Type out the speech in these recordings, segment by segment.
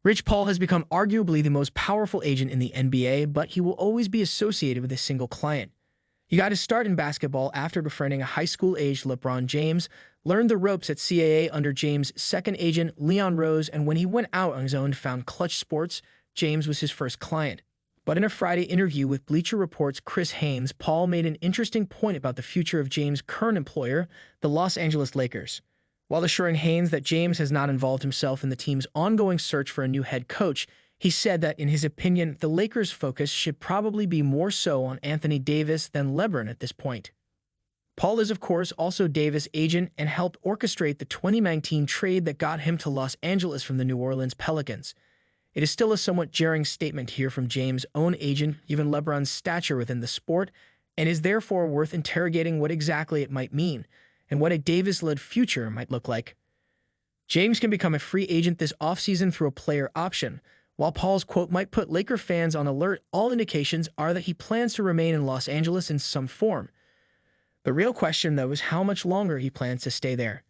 Rich Paul has become arguably the most powerful agent in the NBA, but he will always be associated with a single client. He got his start in basketball after befriending a high school-aged LeBron James, learned the ropes at CAA under James' second agent, Leon Rose, and when he went out on his own to found Clutch Sports, James was his first client. But in a Friday interview with Bleacher Report's Chris Haynes, Paul made an interesting point about the future of James' current employer, the Los Angeles Lakers. While assuring Haynes that James has not involved himself in the team's ongoing search for a new head coach, he said that, in his opinion, the Lakers' focus should probably be more so on Anthony Davis than LeBron at this point. Paul is, of course, also Davis' agent and helped orchestrate the 2019 trade that got him to Los Angeles from the New Orleans Pelicans. It is still a somewhat jarring statement here from James' own agent, given LeBron's stature within the sport, and is therefore worth interrogating what exactly it might mean, and what a Davis-led future might look like. James can become a free agent this offseason through a player option. While Paul's quote might put Laker fans on alert, all indications are that he plans to remain in Los Angeles in some form. The real question, though, is how much longer he plans to stay there.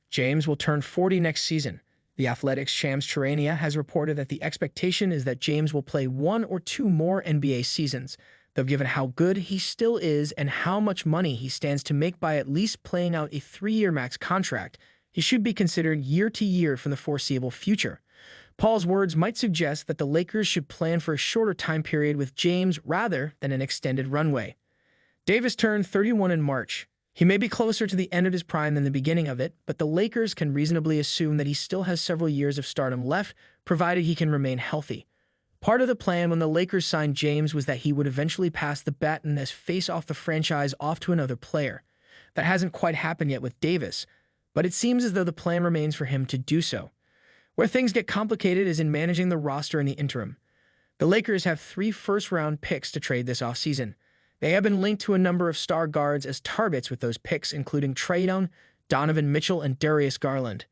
James will turn 40 next season. The Athletics' Shams Charania has reported that the expectation is that James will play 1 or 2 more NBA seasons, though given how good he still is and how much money he stands to make by at least playing out a 3-year max contract, he should be considered year to year for the foreseeable future. Paul's words might suggest that the Lakers should plan for a shorter time period with James rather than an extended runway. Davis turned 31 in March. He may be closer to the end of his prime than the beginning of it, but the Lakers can reasonably assume that he still has several years of stardom left, provided he can remain healthy. Part of the plan when the Lakers signed James was that he would eventually pass the baton as face off the franchise off to another player. That hasn't quite happened yet with Davis, but it seems as though the plan remains for him to do so. Where things get complicated is in managing the roster in the interim. The Lakers have 3 first-round picks to trade this offseason. They have been linked to a number of star guards as targets with those picks, including Trae Young, Donovan Mitchell, and Darius Garland.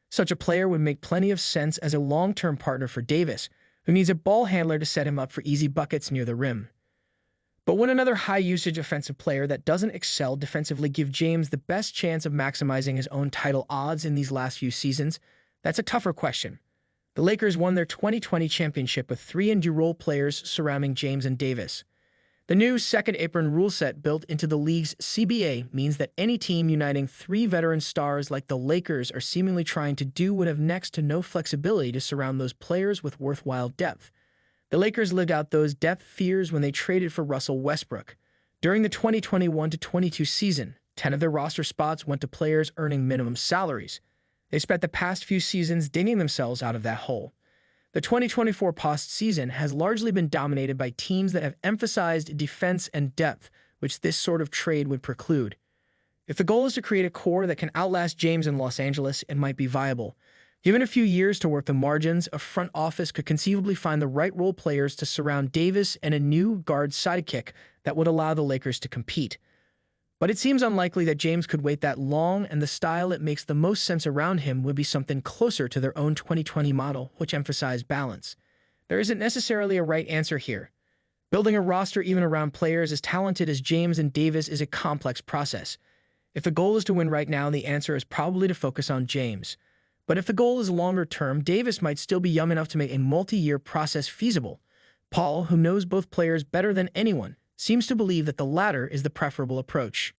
Such a player would make plenty of sense as a long-term partner for Davis, who needs a ball handler to set him up for easy buckets near the rim. But would another high-usage offensive player that doesn't excel defensively give James the best chance of maximizing his own title odds in these last few seasons? That's a tougher question. The Lakers won their 2020 championship with 3 indie role players surrounding James and Davis. The new second apron rule set built into the league's CBA means that any team uniting 3 veteran stars like the Lakers are seemingly trying to do would have next to no flexibility to surround those players with worthwhile depth. The Lakers lived out those depth fears when they traded for Russell Westbrook. During the 2021-22 season, 10 of their roster spots went to players earning minimum salaries. They spent the past few seasons digging themselves out of that hole. The 2024 postseason has largely been dominated by teams that have emphasized defense and depth, which this sort of trade would preclude. If the goal is to create a core that can outlast James in Los Angeles, it might be viable. Given a few years to work the margins, a front office could conceivably find the right role players to surround Davis and a new guard sidekick that would allow the Lakers to compete. But it seems unlikely that James could wait that long, and the style that makes the most sense around him would be something closer to their own 2020 model, which emphasized balance. There isn't necessarily a right answer here. Building a roster even around players as talented as James and Davis is a complex process. If the goal is to win right now, the answer is probably to focus on James. But if the goal is longer term, Davis might still be young enough to make a multi-year process feasible. Paul, who knows both players better than anyone, seems to believe that the latter is the preferable approach.